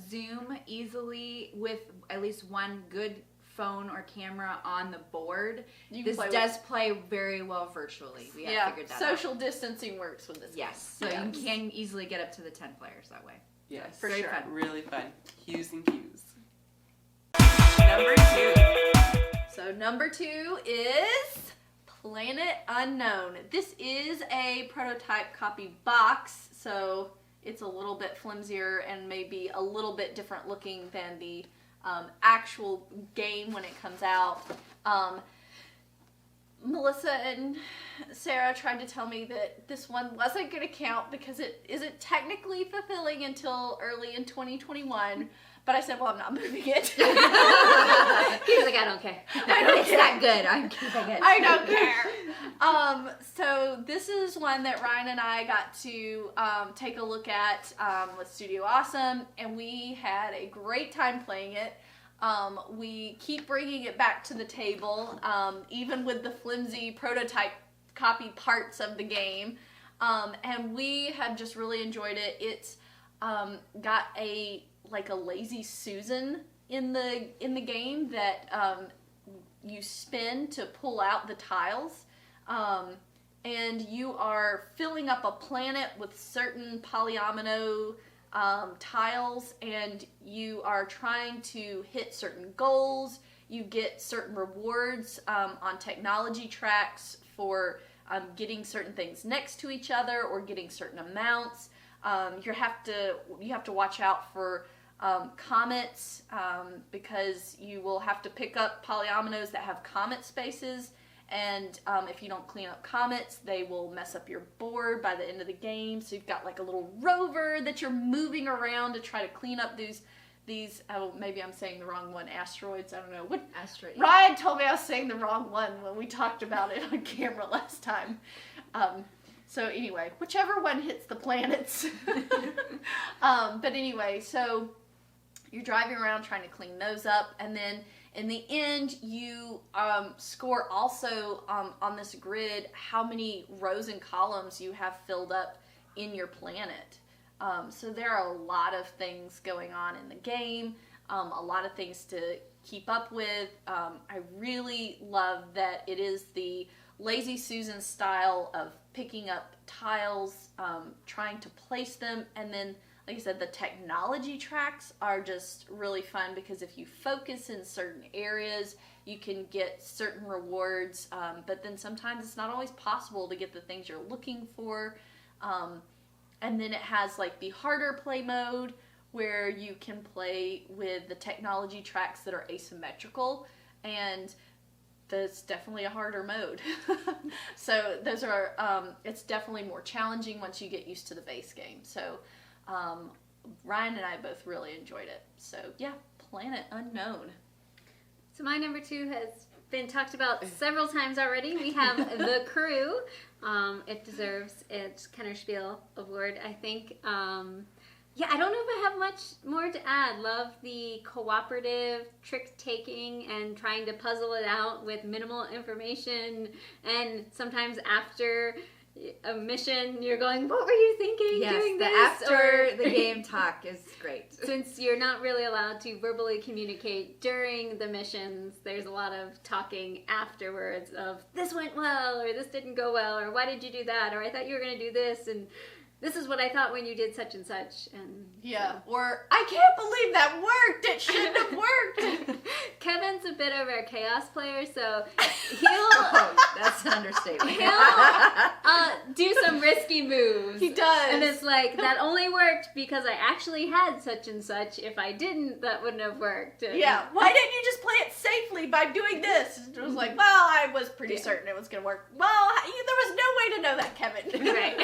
Zoom easily with at least one good phone or camera on the board, this does play very well virtually. We have figured that social distancing works with this. Yes, so you can easily get up to the 10 players that way. Yes, for very sure. fun. Really fun. Hues and cues. Number 2. So number 2 is Planet Unknown. This is a prototype copy box, so it's a little bit flimsier and maybe a little bit different looking than the actual game when it comes out. Melissa and Sarah tried to tell me that this one wasn't going to count because it isn't technically fulfilling until early in 2021. But I said, well, I'm not moving it. He's like, I don't care. It's that good. I'm keeping it. I don't care. So this is one that Ryan and I got to take a look at with Studio Awesome, and we had a great time playing it. We keep bringing it back to the table, even with the flimsy prototype copy parts of the game, and we have just really enjoyed it. It's got a lazy Susan in the game that you spin to pull out the tiles, and you are filling up a planet with certain polyomino tiles, and you are trying to hit certain goals. You get certain rewards on technology tracks for getting certain things next to each other or getting certain amounts. You have to watch out for comets, because you will have to pick up polyominoes that have comet spaces, and if you don't clean up comets, they will mess up your board by the end of the game. So you've got like a little rover that you're moving around to try to clean up these maybe I'm saying the wrong one, asteroids, I don't know. What asteroid? Ryan told me I was saying the wrong one when we talked about it on camera last time. So anyway, whichever one hits the planets. But anyway, so you're driving around trying to clean those up, and then in the end, you score also on this grid how many rows and columns you have filled up in your planet. So there are a lot of things going on in the game, a lot of things to keep up with. I really love that it is the Lazy Susan style of picking up tiles, trying to place them, and then, like I said, the technology tracks are just really fun because if you focus in certain areas, you can get certain rewards, but then sometimes it's not always possible to get the things you're looking for. And then it has like the harder play mode where you can play with the technology tracks that are asymmetrical, and that's definitely a harder mode. So those are, it's definitely more challenging once you get used to the base game. So Ryan and I both really enjoyed it. So yeah, Planet Unknown. So my number 2 has been talked about several times already. We have The Crew. It deserves its Kennerspiel award, I think. Yeah, I don't know if I have much more to add. Love the cooperative trick-taking and trying to puzzle it out with minimal information. And sometimes after a mission, you're going, what were you thinking doing this? After the game talk is great. Since you're not really allowed to verbally communicate during the missions, there's a lot of talking afterwards of, this went well, or this didn't go well, or why did you do that, or I thought you were going to do this, and this is what I thought when you did such and such. And yeah, or I can't believe that worked. It shouldn't have worked. Kevin's a bit of our chaos player, so that's an understatement. He'll do some risky moves. He does. And it's like, that only worked because I actually had such and such. If I didn't, that wouldn't have worked. And yeah, why didn't you just play it safely by doing this? It was like, well, I was pretty certain it was going to work. Well, there was no way to know that, Kevin. Right.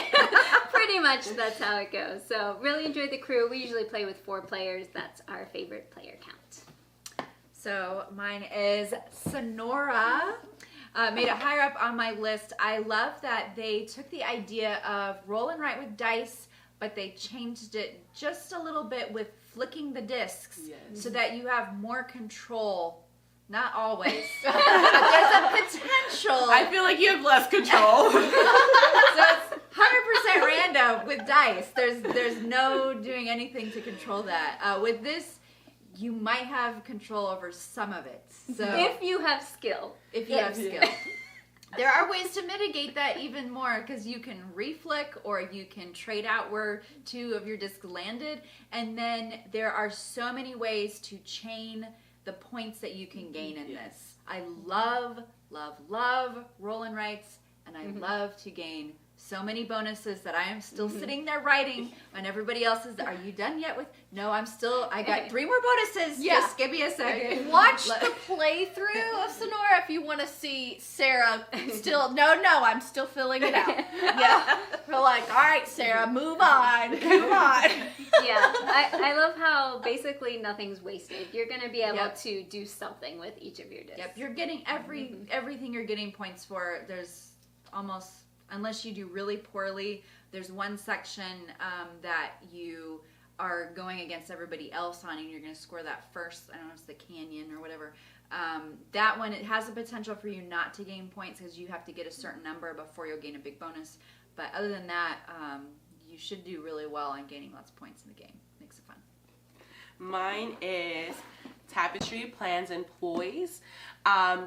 Pretty much that's how it goes. So really enjoyed The Crew. We usually play with 4 players. That's our favorite player count. So mine is Sonora. Made it higher up on my list. I love that they took the idea of roll and write with dice, but they changed it just a little bit with flicking the discs so that you have more control. Not always. But there's a potential. I feel like you have less control. So it's 100% random with dice. There's no doing anything to control that. With this, you might have control over some of it. So If you have skill. if you have skill. There are ways to mitigate that even more because you can reflick or you can trade out where 2 of your discs landed. And then there are so many ways to chain the points that you can gain in this. I love, love, love roll and writes, and I love to gain so many bonuses that I am still sitting there writing when everybody else is, are you done yet with? No, I got 3 more bonuses. Yeah. Just give me a second. Watch the playthrough of Sonora if you want to see Sarah still, no, I'm still filling it out. Yeah. We're like, all right, Sarah, move on. Yeah, I love how basically nothing's wasted. You're going to be able to do something with each of your discs. Yep, you're getting everything you're getting points for. There's almost, unless you do really poorly, there's one section that you are going against everybody else on, and you're going to score that first. I don't know if it's the canyon or whatever. That one, it has the potential for you not to gain points because you have to get a certain number before you'll gain a big bonus. But other than that, you should do really well on gaining lots of points in the game. Makes it fun. Mine is Tapestry Plans and Ploys.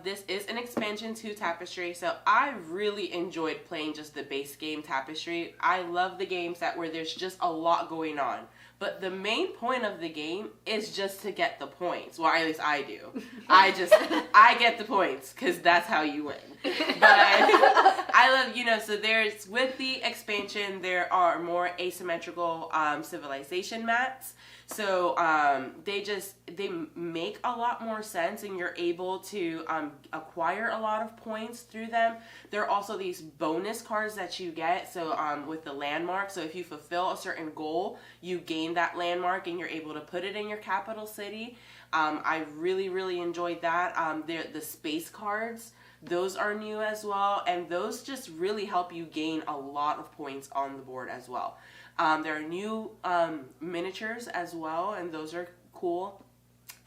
This is an expansion to Tapestry, so I really enjoyed playing just the base game Tapestry. I love the games where there's just a lot going on. But the main point of the game is just to get the points. Well, at least I do. I get the points because that's how you win. But I love, so with the expansion, there are more asymmetrical civilization mats. So they make a lot more sense, and you're able to acquire a lot of points through them. There are also these bonus cards that you get, so with the landmark. So if you fulfill a certain goal, you gain that landmark, and you're able to put it in your capital city. I really, really enjoyed that. The space cards, those are new as well, and those just really help you gain a lot of points on the board as well. There are new miniatures as well, and those are cool.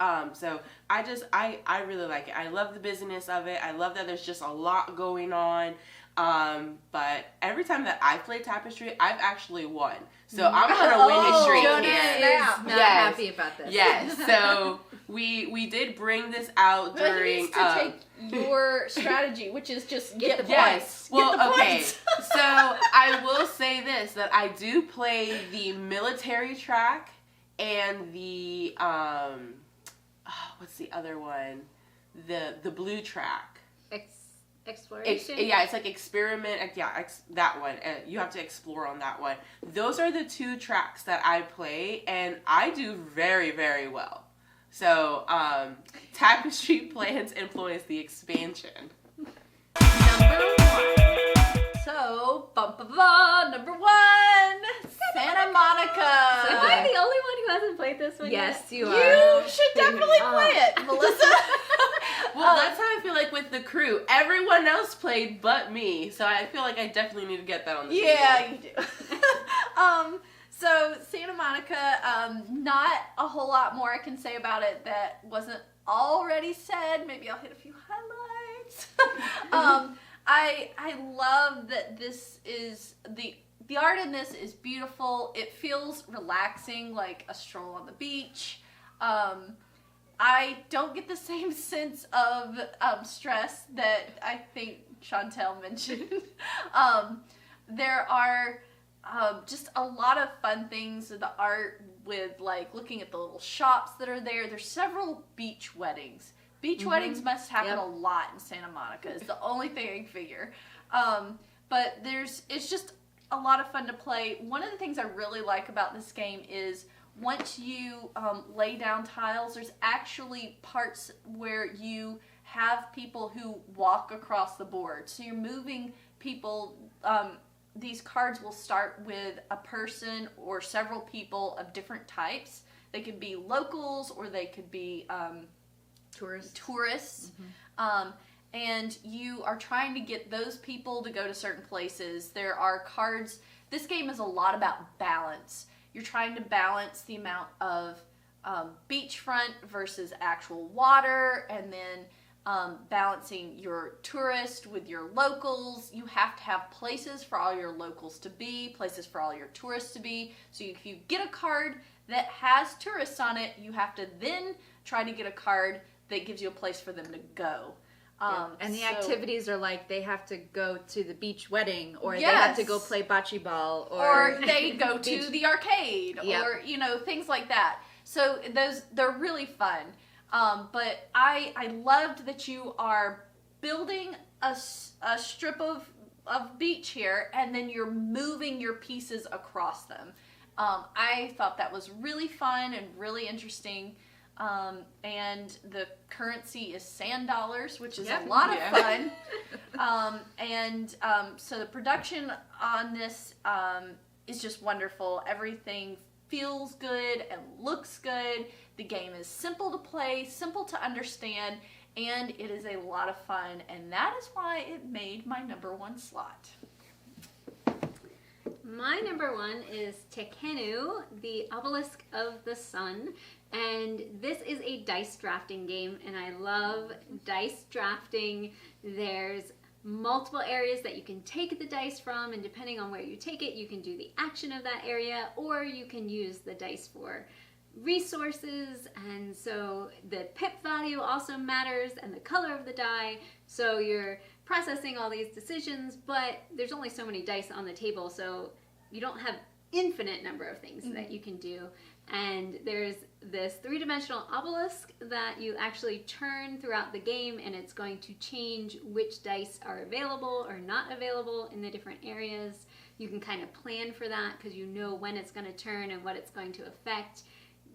So I really like it. I love the business of it. I love that there's just a lot going on. But every time that I've played Tapestry, I've actually won. So I'm gonna win a streak Jonah here. is not happy about this. Yes. So we did bring this out But he during. needs to take your strategy, which is just get the Yes. points. Well, Get the okay. points. So I will say this, that I do play the military track and the what's the other one? The blue track. Exploration? It's like experiment. That one. You have to explore on that one. Those are the 2 tracks that I play, and I do very, very well. So, Tapestry Plans employs the expansion. Number 1. So, number 1, Santa Monica. Am I the only one who hasn't played this one Yes, yet? you are. You should definitely play it, Melissa. Well, that's how I feel like with the crew. Everyone else played but me, so I feel like I definitely need to get that on the table. Yeah, you do. So Santa Monica, not a whole lot more I can say about it that wasn't already said. Maybe I'll hit a few highlights. I love that this is the art in this is beautiful. It feels relaxing, like a stroll on the beach. I don't get the same sense of stress that I think Chantel mentioned. There are just a lot of fun things with the art, with like looking at the little shops that are there. There's several beach weddings. Beach weddings must happen a lot in Santa Monica. Is the only thing I can figure. But it's just a lot of fun to play. One of the things I really like about this game is once you lay down tiles, there's actually parts where you have people who walk across the board. So you're moving people. These cards will start with a person or several people of different types. They could be locals or they could be tourists. And you are trying to get those people to go to certain places. There are cards. This game is a lot about balance. You're trying to balance the amount of beachfront versus actual water, and then balancing your tourists with your locals. You have to have places for all your locals to be, places for all your tourists to be. So if you get a card that has tourists on it, you have to then try to get a card that gives you a place for them to go. And the so- activities are like they have to go to the beach wedding, or they Yes. have to go play bocce ball, or they go to beach- the arcade, Yep. or things like that. So they're really fun. But I loved that you are building a strip of beach here, and then you're moving your pieces across them. I thought that was really fun and really interesting. And the currency is sand dollars, which is a lot of fun. So the production on this is just wonderful. Everything feels good and looks good. The game is simple to play, simple to understand, and it is a lot of fun. And that is why it made my number 1 slot. My number 1 is Tekenu, the Obelisk of the Sun. And this is a dice drafting game, and I love dice drafting. There's multiple areas that you can take the dice from, and depending on where you take it, you can do the action of that area, or you can use the dice for resources. And so the pip value also matters, and the color of the die. So you're processing all these decisions, but there's only so many dice on the table, so you don't have infinite number of things that you can do. And there's this 3-dimensional obelisk that you actually turn throughout the game, and it's going to change which dice are available or not available in the different areas. You can kind of plan for that because you know when it's going to turn and what it's going to affect.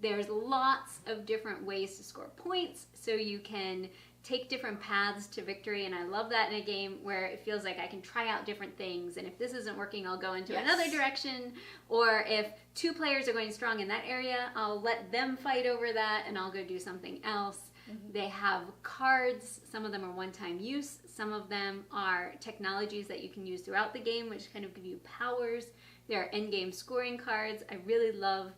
There's lots of different ways to score points, so you can take different paths to victory, and I love that in a game where it feels like I can try out different things, and if this isn't working, I'll go into another direction, or if 2 players are going strong in that area, I'll let them fight over that, and I'll go do something else. They have cards. Some of them are one-time use. Some of them are technologies that you can use throughout the game, which kind of give you powers. There are endgame scoring cards. I really love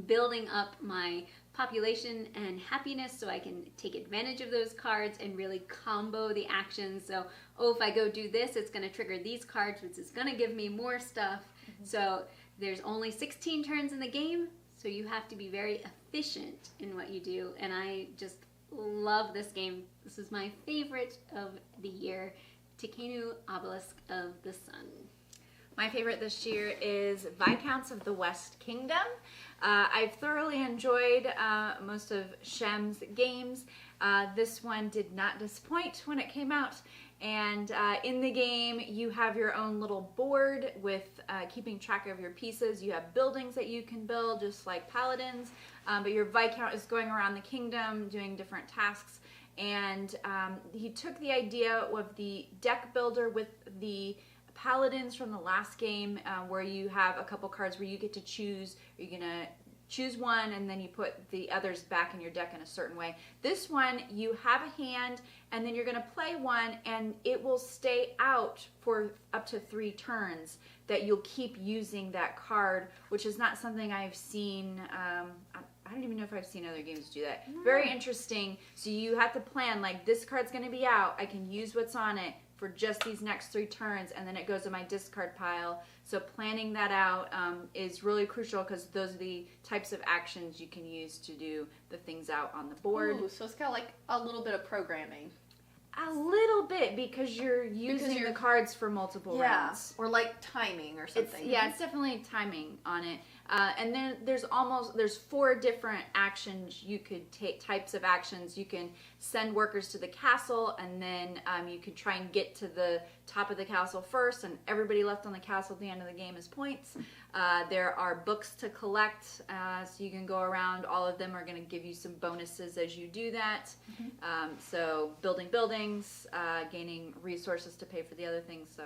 building up my population and happiness so I can take advantage of those cards and really combo the actions. So, if I go do this, it's going to trigger these cards, which is going to give me more stuff. So there's only 16 turns in the game, so you have to be very efficient in what you do. And I just love this game. This is my favorite of the year, Tekenu Obelisk of the Sun. My favorite this year is Viscounts of the West Kingdom. I've thoroughly enjoyed most of Shem's games. This one did not disappoint when it came out. And in the game, you have your own little board with keeping track of your pieces. You have buildings that you can build, just like paladins. But your Viscount is going around the kingdom doing different tasks. And he took the idea of the deck builder with the paladins from the last game, where you have a couple cards where you get to choose. You're gonna choose one and then you put the others back in your deck in a certain way. This one, you have a hand and then you're gonna play one and it will stay out for up to 3 turns that you'll keep using that card, which is not something I've seen. I don't even know if I've seen other games do that. Very interesting. So you have to plan, like, this card's gonna be out. I can use what's on it for just these next 3 turns, and then it goes in my discard pile. So planning that out is really crucial because those are the types of actions you can use to do the things out on the board. Ooh, so it's got like a little bit of programming. A little bit, because you're using the cards for multiple rounds. Or like timing or something. It's definitely timing on it. And then there's 4 different actions you could take, types of actions. You can send workers to the castle, and then you can try and get to the top of the castle first, and everybody left on the castle at the end of the game is points. There are books to collect, so you can go around. All of them are going to give you some bonuses as you do that. So building buildings, gaining resources to pay for the other things. So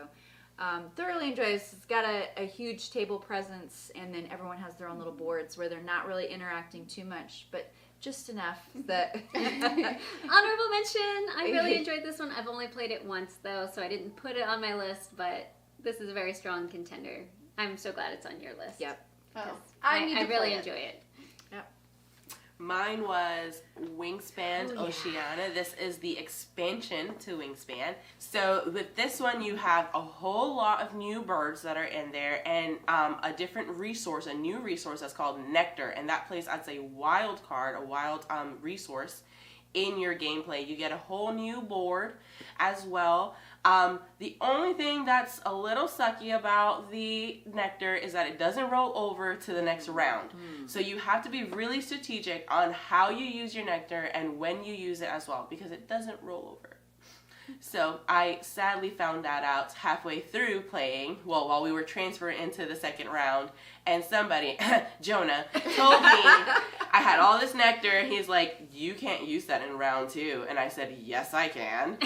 thoroughly enjoy this. It's got a huge table presence, and then everyone has their own little boards where they're not really interacting too much, but just enough that... Honorable mention! I really enjoyed this one. I've only played it once, though, so I didn't put it on my list, but this is a very strong contender. I'm so glad it's on your list. Yep. Oh, I really enjoy it. Yep. Mine was Wingspan Oceania. This is the expansion to Wingspan. So with this one, you have a whole lot of new birds that are in there, and a different resource, a new resource that's called Nectar, and that plays as a wild card, a wild resource in your gameplay. You get a whole new board as well. The only thing that's a little sucky about the Nectar is that it doesn't roll over to the next round. So you have to be really strategic on how you use your Nectar and when you use it as well, because it doesn't roll over. So I sadly found that out halfway through playing, well, while we were transferring into the second round, and somebody, Jonah, told me I had all this Nectar. He's like, you can't use that in round 2. And I said, yes, I can.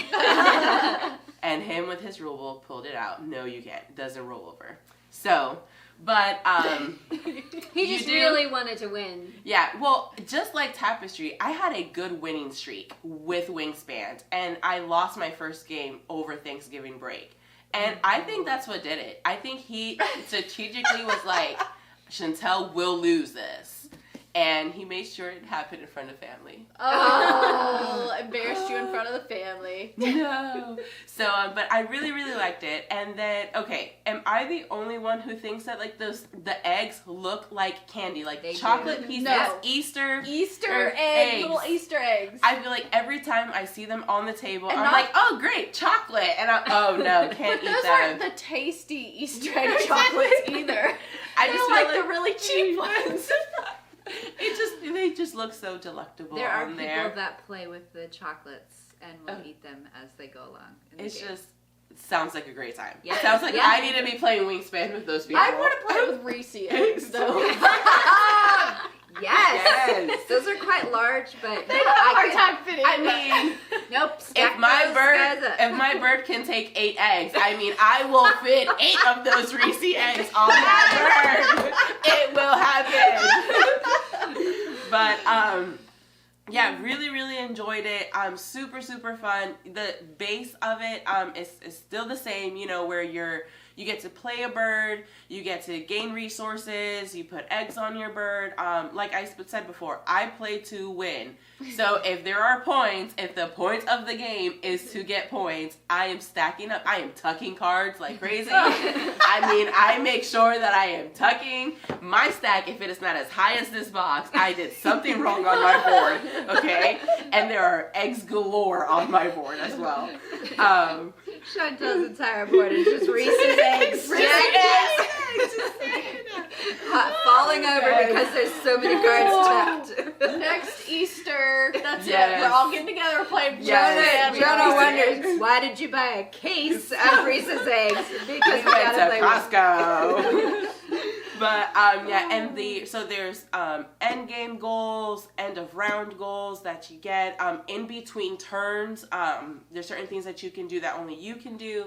And him with his rule book pulled it out. No, you can't. It doesn't roll over. So, but he just really wanted to win. Yeah, well, just like Tapestry, I had a good winning streak with Wingspan, and I lost my first game over Thanksgiving break. And I think that's what did it. I think he strategically was like, Chantel will lose this. And he made sure it happened in front of family. Oh, embarrassed you in front of the family. No. So, but I really, really liked it. And then, okay, am I the only one who thinks that like the eggs look like candy, like They chocolate do. pieces, No. Easter Eggs, little Easter eggs. I feel like every time I see them on the table, And I'm not- like, oh great, chocolate, and oh no, can't But eat those that. aren't the tasty Easter egg chocolates either. I They're just like feel the really cheap ones. they just look so delectable There are on people there. that play with the chocolates and will eat them as they go along. In the It's game. just it sounds like a great time. Yeah. It sounds like Yeah. I need to be playing Wingspan with those people. I want to play with Reese eggs though. Yes. Those are quite large, but They have a hard time fitting. I mean, nope. if stack my those guys up. bird can take 8 eggs, I mean, I will fit 8 of those Reese eggs on that bird. It will happen. But yeah, really, really enjoyed it. Super, super fun. The base of it is still the same. You know, where you get to play a bird, you get to gain resources, you put eggs on your bird. Like I said before, I play to win. So if there are points, if the point of the game is to get points, I am stacking up. I am tucking cards like crazy. I mean, I make sure that I am tucking my stack. If it is not as high as this box, I did something wrong on my board, okay? And there are eggs galore on my board as well. Chantel's entire board is just Reese's eggs. Falling over because there's so many cards tapped. Next Easter, that's Yes. it. We're all getting together playing. Yes. Jonah wonders, why did you buy a case of Reese's eggs? Because We we went gotta to play with Costco. But yeah, and there's end game goals, end of round goals that you get in between turns. There's certain things that you can do that only you can do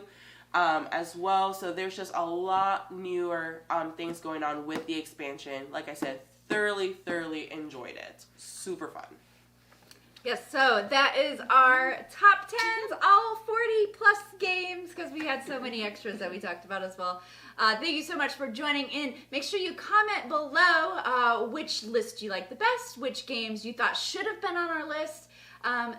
as well. So there's just a lot newer things going on with the expansion. Like I said, thoroughly enjoyed it. Super fun. Yes, so that is our top 10s, all 40 plus games, because we had so many extras that we talked about as well. Thank you so much for joining in. Make sure you comment below which list you like the best, which games you thought should have been on our list.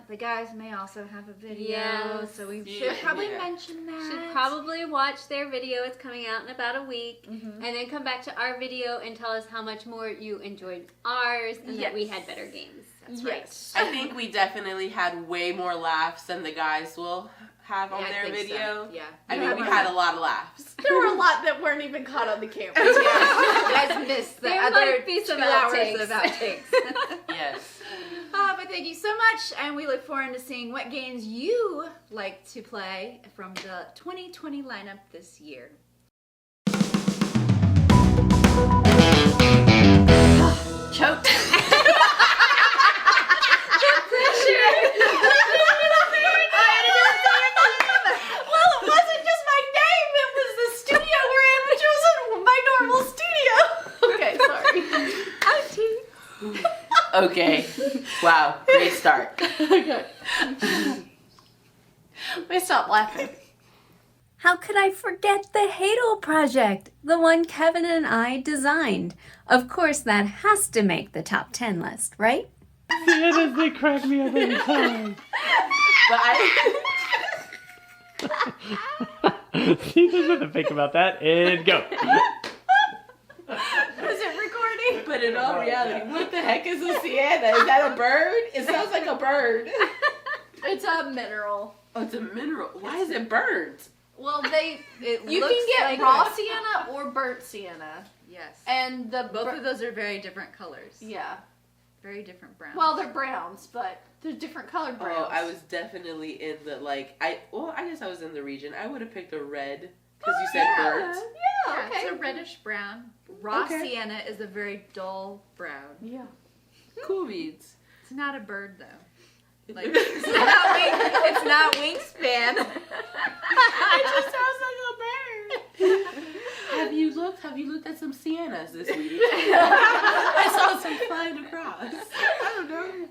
The guys may also have a video, Yes. so we should probably Yeah. mention that. Should probably watch their video. It's coming out in about a week. And then come back to our video and tell us how much more you enjoyed ours and that we Yes. had better games. That's Yes. I think we definitely had way more laughs than the guys will have on Yeah, I their think so. video. Yeah. I mean, we had a lot of laughs. There were a lot that weren't even caught on the camera. You guys missed the There other might be 2 some hours outtakes. of outtakes. Yes. But thank you so much, and we look forward to seeing what games you like to play from the 2020 lineup this year. Choked. Well, it wasn't just my name, it was the studio we're in, which wasn't my normal studio. Okay, sorry. Okay. Wow. Great start. Okay. Let me stop laughing. How could I forget the Hadel project? The one Kevin and I designed. Of course, that has to make the top 10 list, right? Siennas, they crack me up every time. But See, there's nothing fake about that. And go. Is it recording? But in all reality, what the heck is a sienna? Is that a bird? It sounds like a bird. It's a mineral. Oh, it's a mineral. Why is it burnt? Well, It you looks can get like raw a- sienna or burnt sienna, Yes. and the Both of those are very different colors. yeah. Very different browns. Well, they're browns, but they're different colored browns. Oh, I was definitely in the I guess I was in the region. I would have picked a red because you said burnt. Yeah. yeah, Okay. it's a reddish brown. Raw Okay. sienna is a very dull brown. Yeah. Cool beads. It's not a bird though. Like it's not wingspan. It just sounds like a bird. Have you looked at some siennas this week? I saw some flying across. I don't know.